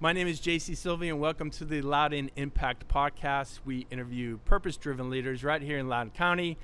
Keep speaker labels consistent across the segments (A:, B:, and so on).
A: My name is JC Sylvie, and welcome to the Loudoun Impact Podcast. We interview purpose-driven leaders right here in Loudoun County.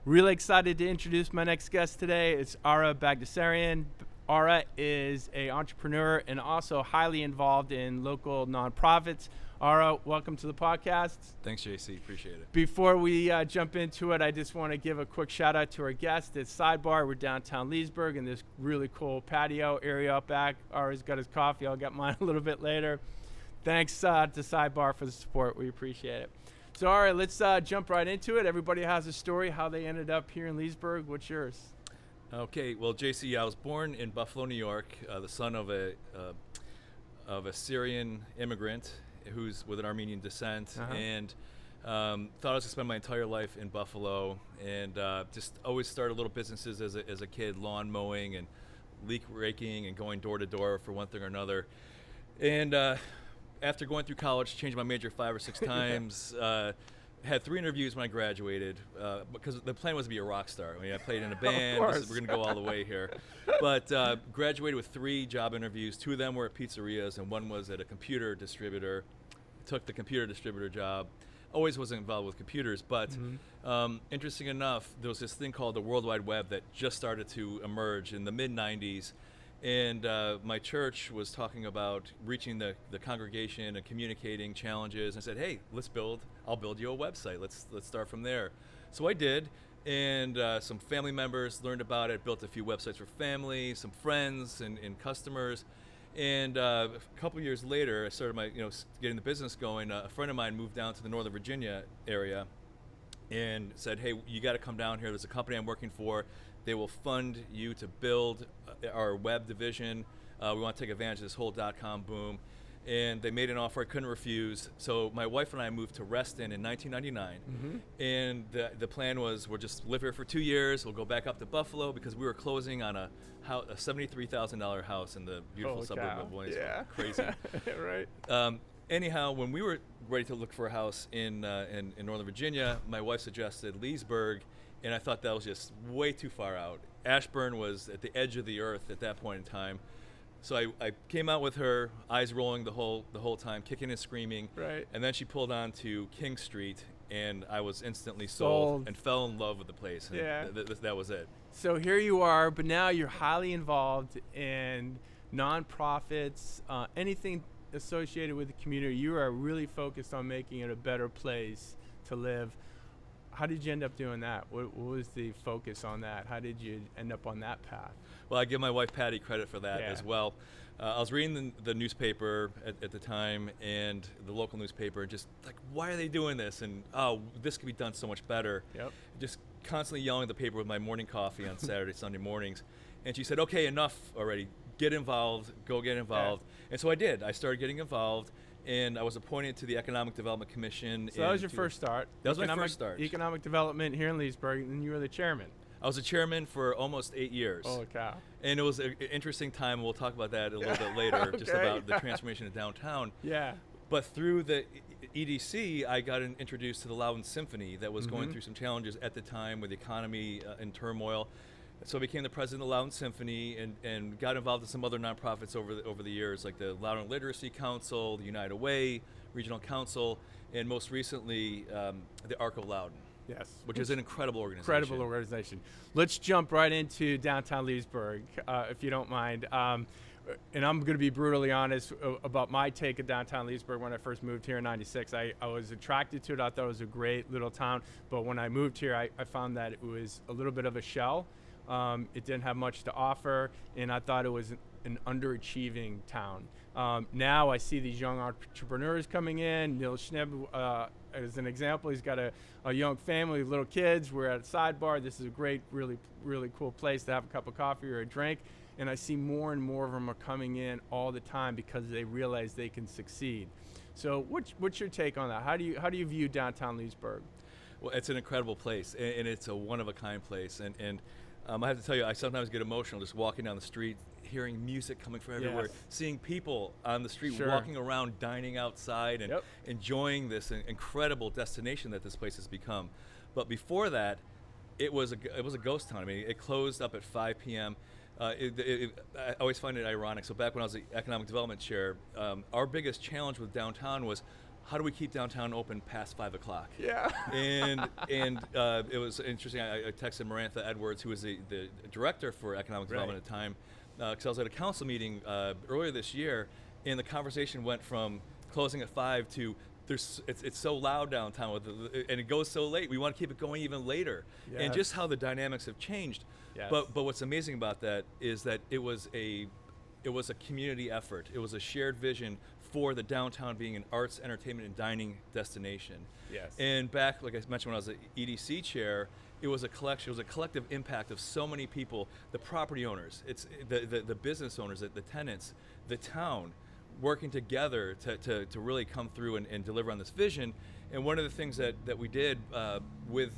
A: Really excited to introduce my next guest today. It's Ara Bagdasarian. Ara is an entrepreneur and also highly involved in local nonprofits. Ara, welcome to the podcast.
B: Thanks, JC. Appreciate it.
A: Before we jump into it, I just want to give a quick shout out to our guest at Sidebar. We're downtown Leesburg in this really cool patio area up back. Ara's got his coffee. I'll get mine a little bit later. Thanks to Sidebar for the support. We appreciate it. So, all right, let's jump right into it. Everybody has a story how they ended up here in Leesburg. What's yours?
B: Okay, well, JC, I was born in Buffalo, New York, the son of a Syrian immigrant who's with an Armenian descent, and thought I was going to spend my entire life in Buffalo, and just always started little businesses as a kid, lawn mowing and leak raking and going door to door for one thing or another. And after going through college, changed my major 5 or 6 times, had 3 interviews when I graduated, because the plan was to be a rock star. I mean, I played in a band. We're going to go all the way here. But graduated with 3 job interviews. 2 of them were at pizzerias, and 1 was at a computer distributor. Took the computer distributor job. Always wasn't involved with computers, but interesting enough, there was this thing called the World Wide Web that just started to emerge in the mid-'90s. And my church was talking about reaching the congregation and communicating challenges. I said, hey, I'll build you a website. Let's start from there. So I did, and some family members learned about it, built a few websites for family, some friends and customers. And a couple years later, I started getting the business going. A friend of mine moved down to the Northern Virginia area and said, hey, you got to come down here. There's a company I'm working for. They will fund you to build our web division. We want to take advantage of this whole .com boom. And they made an offer I couldn't refuse. So my wife and I moved to Reston in 1999. And the plan was we'll just live here for 2 years. We'll go back up to Buffalo because we were closing on a $73,000 house in the beautiful suburb of Williamsburg.
A: Yeah.
B: Crazy.
A: Right.
B: Anyhow, when we were ready to look for a house in Northern Virginia, my wife suggested Leesburg. And I thought that was just way too far out. Ashburn was at the edge of the earth at that point in time. So I came out with her, eyes rolling the whole time, kicking and screaming.
A: Right.
B: And then she pulled on to King Street, and I was instantly sold and fell in love with the place. And
A: yeah.
B: That was it.
A: So here you are, but now you're highly involved in nonprofits, anything associated with the community. You are really focused on making it a better place to live. How did you end up doing that? What was the focus on that? How did you end up on that path?
B: Well, I give my wife Patty credit for that as well. I was reading the newspaper at the time, and the local newspaper, just like, why are they doing this? And this could be done so much better.
A: Yep. Just
B: constantly yelling at the paper with my morning coffee on Saturday, Sunday mornings. And she said, okay, enough already. Get involved. Go get involved. Yeah. And so I did. I started getting involved. And I was appointed to the Economic Development Commission.
A: So that was your first start.
B: That was my first start.
A: Economic development here in Leesburg, and you were the chairman.
B: I was a chairman for almost 8 years.
A: Holy cow.
B: And it was an interesting time. We'll talk about that a little bit later,
A: okay.
B: Just about the transformation of downtown.
A: Yeah.
B: But through the EDC, I got introduced to the Loudoun Symphony that was going through some challenges at the time with the economy in turmoil. So I became the president of the Loudoun Symphony and got involved in some other nonprofits over the years, like the Loudoun Literacy Council, the United Way, Regional Council, and most recently, the Arc of Loudoun.
A: Yes.
B: Which is an incredible organization.
A: Let's jump right into downtown Leesburg, if you don't mind. And I'm going to be brutally honest about my take of downtown Leesburg when I first moved here in '96. I was attracted to it. I thought it was a great little town. But when I moved here, I found that it was a little bit of a shell. It didn't have much to offer, and I thought it was an underachieving town. Now I see these young entrepreneurs coming in. Neil Schneeb, as an example, he's got a young family, little kids. We're at a Sidebar. This is a great, really, really cool place to have a cup of coffee or a drink. And I see more and more of them are coming in all the time because they realize they can succeed. So what's your take on that? How do you view downtown Leesburg?
B: Well, it's an incredible place, and it's a one-of-a-kind place. And I have to tell you, I sometimes get emotional just walking down the street, hearing music coming from everywhere, seeing people on the street walking around, dining outside, and enjoying this incredible destination that this place has become. But before that, it was a ghost town. I mean, it closed up at 5 p.m. I always find it ironic. So back when I was the economic development chair, our biggest challenge with downtown was how do we keep downtown open past 5 o'clock?
A: Yeah.
B: and it was interesting. I texted Marantha Edwards, who was the director for economic development at the time, because I was at a council meeting earlier this year, and the conversation went from closing at 5 to it's so loud downtown and it goes so late. We want to keep it going even later, and just how the dynamics have changed.
A: Yes.
B: But what's amazing about that is that it was a community effort. It was a shared vision for the downtown being an arts, entertainment, and dining destination.
A: Yes.
B: And back, like I mentioned, when I was the EDC chair, it was a collection. It was a collective impact of so many people: the property owners, it's the business owners, the tenants, the town, working together to really come through and deliver on this vision. And one of the things that we did with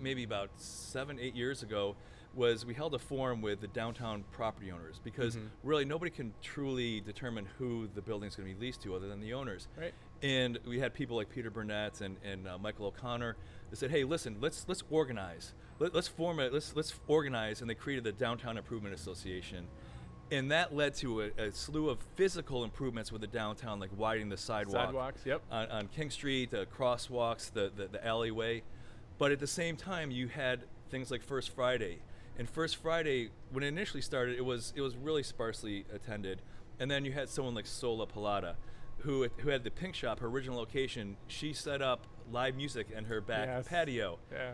B: maybe about 7-8 years ago was we held a forum with the downtown property owners, because really nobody can truly determine who the building's going to be leased to other than the owners.
A: Right.
B: And we had people like Peter Burnett and Michael O'Connor that said, hey, listen, let's organize. Let's organize, and they created the Downtown Improvement Association. And that led to a slew of physical improvements with the downtown, like widening the sidewalks,
A: yep.
B: on King Street, the crosswalks, the alleyway. But at the same time, you had things like First Friday. And First Friday, when it initially started, it was really sparsely attended. And then you had someone like Sola Palata, who had the Pink Shop, her original location. She set up live music in her back patio.
A: Yeah.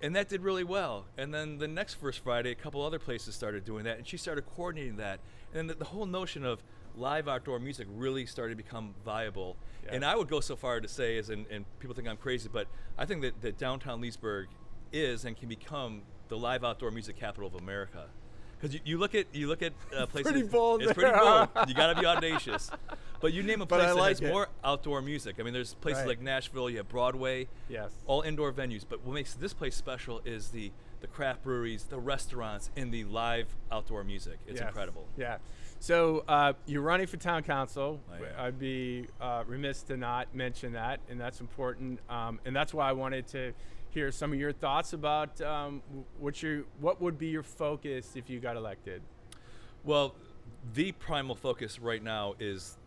B: And that did really well. And then the next First Friday, a couple other places started doing that, and she started coordinating that. And the whole notion of live outdoor music really started to become viable.
A: Yes.
B: And I would go so far to say, and people think I'm crazy, but I think that downtown Leesburg is and can become the live outdoor music capital of America. Because you look at places.
A: Pretty bold.
B: It's pretty bold. You got to be audacious. But you name a place that has
A: it.
B: more outdoor music. I mean, there's places like Nashville. You have Broadway.
A: Yes.
B: All indoor venues. But what makes this place special is the craft breweries, the restaurants, and the live outdoor music. It's incredible.
A: Yeah. So you're running for town council.
B: I'd
A: be remiss to not mention that, and that's important. And that's why I wanted to hear some of your thoughts about what would be your focus if you got elected.
B: Well, the primal focus right now is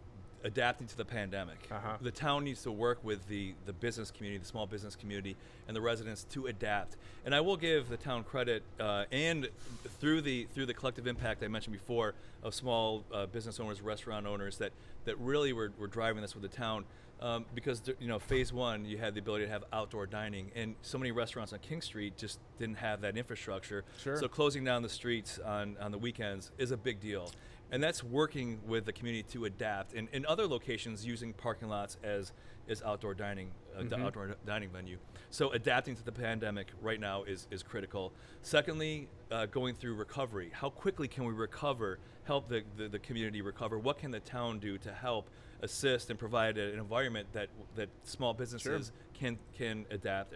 B: adapting to the pandemic. The town needs to work with the business community, the small business community, and the residents to adapt. And I will give the town credit, and through the collective impact I mentioned before of small business owners, restaurant owners that really were driving this with the town. Because phase one, you had the ability to have outdoor dining, and so many restaurants on King Street just didn't have that infrastructure.
A: Sure.
B: So closing down the streets on the weekends is a big deal. And that's working with the community to adapt. And in other locations, using parking lots as outdoor dining, outdoor dining venue. So adapting to the pandemic right now is critical. Secondly, going through recovery. How quickly can we recover, help the community recover? What can the town do to help assist and provide an environment that small businesses can adapt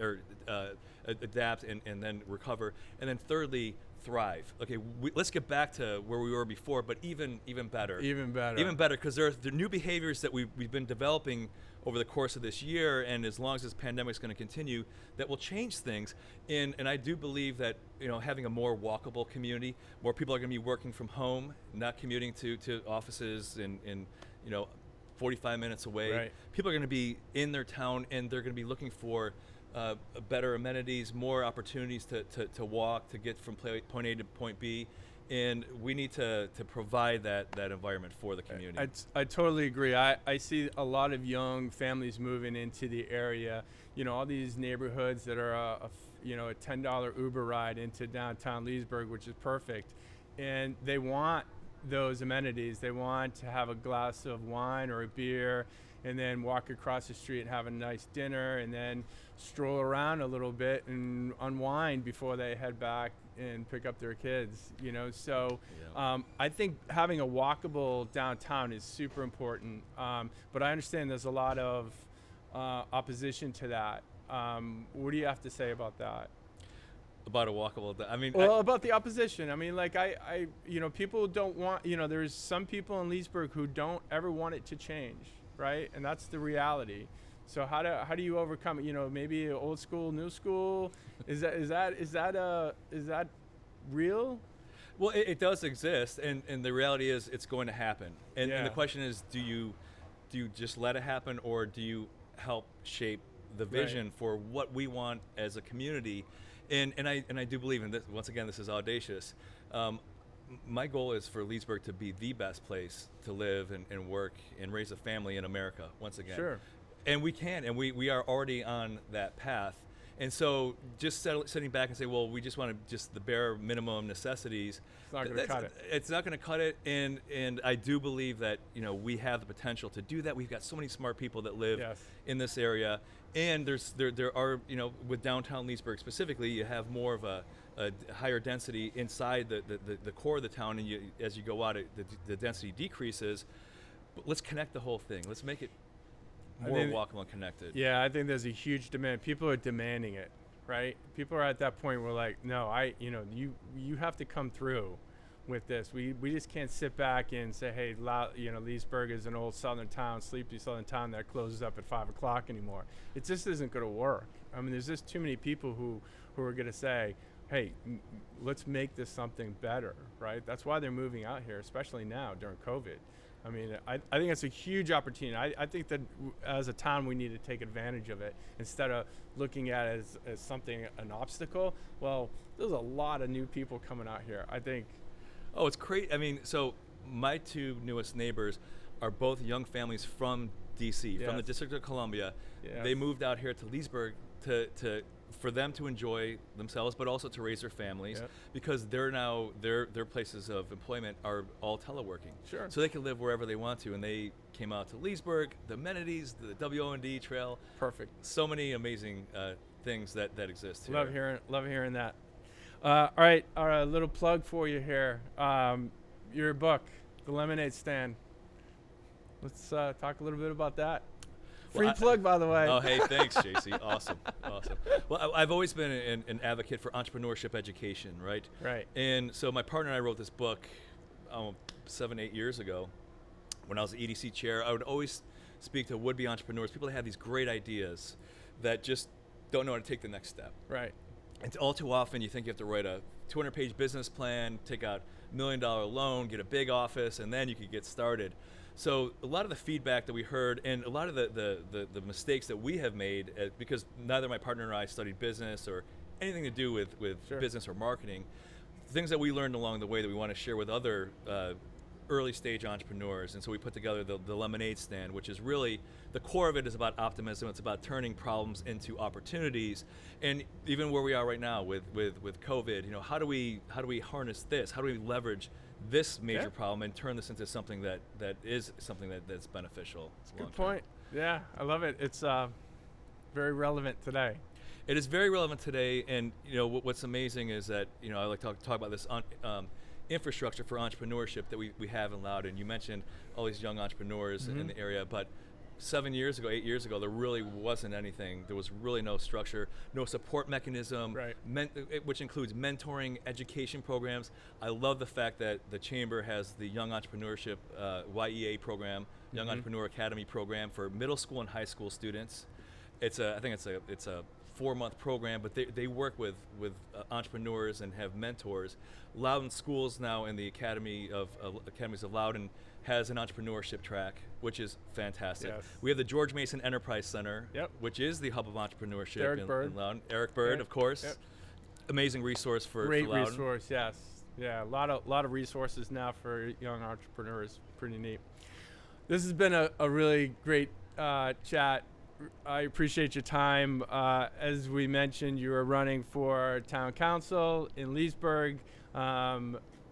B: and then recover? And then thirdly, thrive. Okay, let's get back to where we were before, but even better.
A: Even better.
B: Even better, because there are new behaviors that we've been developing over the course of this year, and as long as this pandemic is going to continue, that will change things. And I do believe that having a more walkable community, more people are going to be working from home, not commuting to offices and 45 minutes away.
A: Right.
B: People are going to be in their town, and they're going to be looking for better amenities, more opportunities to walk, to get from point A to point B, and we need to provide that environment for the community.
A: I totally agree. I see a lot of young families moving into the area. All these neighborhoods that are a $10 Uber ride into downtown Leesburg, which is perfect, and they want those amenities. They want to have a glass of wine or a beer, and then walk across the street and have a nice dinner, and then stroll around a little bit and unwind before they head back and pick up their kids. So I think having a walkable downtown is super important. But I understand there's a lot of opposition to that. What do you have to say about that?
B: About a walkable,
A: about the opposition. People don't want, there's some people in Leesburg who don't ever want it to change, right? And that's the reality. So how do you overcome it? Maybe old school, new school. Is that real?
B: Well, it does exist, and the reality is it's going to happen. And the question is, do you just let it happen, or do you help shape the vision for what we want as a community? And I do believe in this. Once again, this is audacious. My goal is for Leesburg to be the best place to live and work and raise a family in America, once again.
A: Sure.
B: And we can, and we are already on that path. And so just sitting back and say, well, we just want just the bare minimum necessities.
A: It's not going to cut it.
B: It's not going to cut it. And I do believe that, we have the potential to do that. We've got so many smart people that live in this area. And there are, with downtown Leesburg specifically, you have more of a higher density inside the core of the town, and as you go out, the density decreases. But let's connect the whole thing. Let's make it more walkable and connected.
A: Yeah, I think there's a huge demand. People are demanding it, right? People are at that point where like, no, you have to come through with this. We just can't sit back and say, hey, Leesburg is an old southern town, sleepy southern town that closes up at 5 o'clock anymore. It just isn't going to work. I mean, there's just too many people who are going to say, hey, let's make this something better, right? That's why they're moving out here, especially now during COVID. I mean, I think it's a huge opportunity. I think that as a town, we need to take advantage of it instead of looking at it as something, an obstacle. Well, there's a lot of new people coming out here, I think.
B: Oh, it's crazy. I mean, so my two newest neighbors are both young families from D.C., from the District of Columbia. Yes. They moved out here to Leesburg for them to enjoy themselves, but also to raise their families, because they're now their places of employment are all teleworking.
A: Sure.
B: So they can live wherever they want to, and they came out to Leesburg, the amenities, the WO&D trail.
A: Perfect.
B: So many amazing things that exist here.
A: Love hearing that. All right, a little plug for you here. Your book, The Lemonade Stand. Let's talk a little bit about that. Free plug, by the way.
B: Oh, hey, thanks, JC. Awesome. Well, I've always been an advocate for entrepreneurship education, right?
A: Right.
B: And so my partner and I wrote this book 7-8 years ago. When I was the EDC chair, I would always speak to would-be entrepreneurs, people that have these great ideas that just don't know how to take the next step.
A: Right.
B: And all too often, you think you have to write a 200-page business plan, take out $1 million loan, get a big office, and then you could get started. So a lot of the feedback that we heard, and a lot of the mistakes that we have made, because neither my partner and I studied business or anything to do with business or marketing, things that we learned along the way that we want to share with other early stage entrepreneurs. And so we put together the Lemonade Stand, which is really, the core of it is about optimism. It's about turning problems into opportunities. And even where we are right now with COVID, how do we harness this? How do we leverage this major problem and turn this into something that's beneficial?
A: Good point. Yeah, I love it. It's very relevant today.
B: It is very relevant today, and what's amazing is that I like to talk about this infrastructure for entrepreneurship that we have in Loudoun. You mentioned all these young entrepreneurs in the area, but 8 years ago, there really wasn't anything. There was really no structure, no support mechanism, which includes mentoring, education programs. I love the fact that the Chamber has the Young Entrepreneurship YEA program, Young Entrepreneur Academy program for middle school and high school students. I think it's a 4-month program, but they work with entrepreneurs and have mentors. Loudoun Schools now in the Academies of Loudoun has an entrepreneurship track, which is fantastic. Yes. We have the George Mason Enterprise Center, which is the hub of entrepreneurship in Loudoun. Eric Bird, of course. Yep. Amazing resource for Loudoun.
A: Great resource, yes. Yeah, a lot of resources now for young entrepreneurs. Pretty neat. This has been a really great chat. I appreciate your time. As we mentioned, you are running for town council in Leesburg.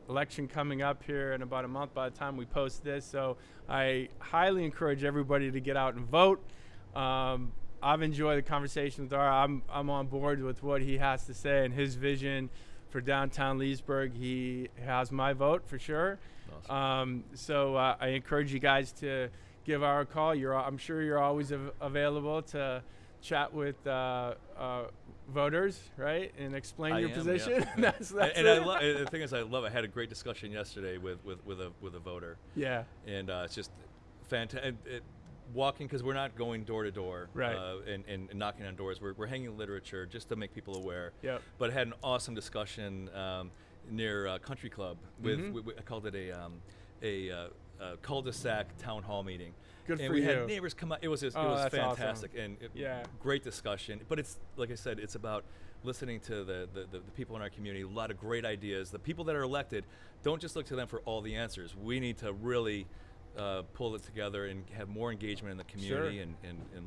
A: Election coming up here in about a month by the time we post this. So I highly encourage everybody to get out and vote. I've enjoyed the conversation with Ara. I'm on board with what he has to say and his vision for downtown Leesburg. He has my vote for sure. Awesome. So I encourage you guys to give Ara a call. I'm sure you're always available to chat with voters, right, and explain your position.
B: Yeah. That's the thing is, I had a great discussion yesterday with a voter.
A: Yeah.
B: And it's just fantastic. Walking, because we're not going door to door,
A: right,
B: and knocking on doors. We're hanging literature just to make people aware.
A: Yep.
B: But I had an awesome discussion. near Country Club. I called it a cul-de-sac town hall meeting.
A: Good
B: and
A: for
B: we
A: you.
B: had neighbors come out. It was
A: that's
B: fantastic
A: awesome.
B: and great discussion. But it's like I said, it's about listening to the people in our community. A lot of great ideas. The people that are elected, don't just look to them for all the answers. We need to really pull it together and have more engagement in the community and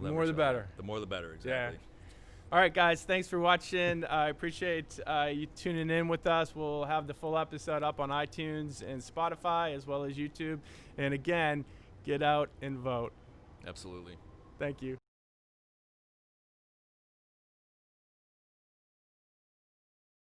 A: the more the better.
B: The more the better, exactly.
A: All right, guys, thanks for watching. I appreciate you tuning in with us. We'll have the full episode up on iTunes and Spotify as well as YouTube. And again, get out and vote.
B: Absolutely.
A: Thank you.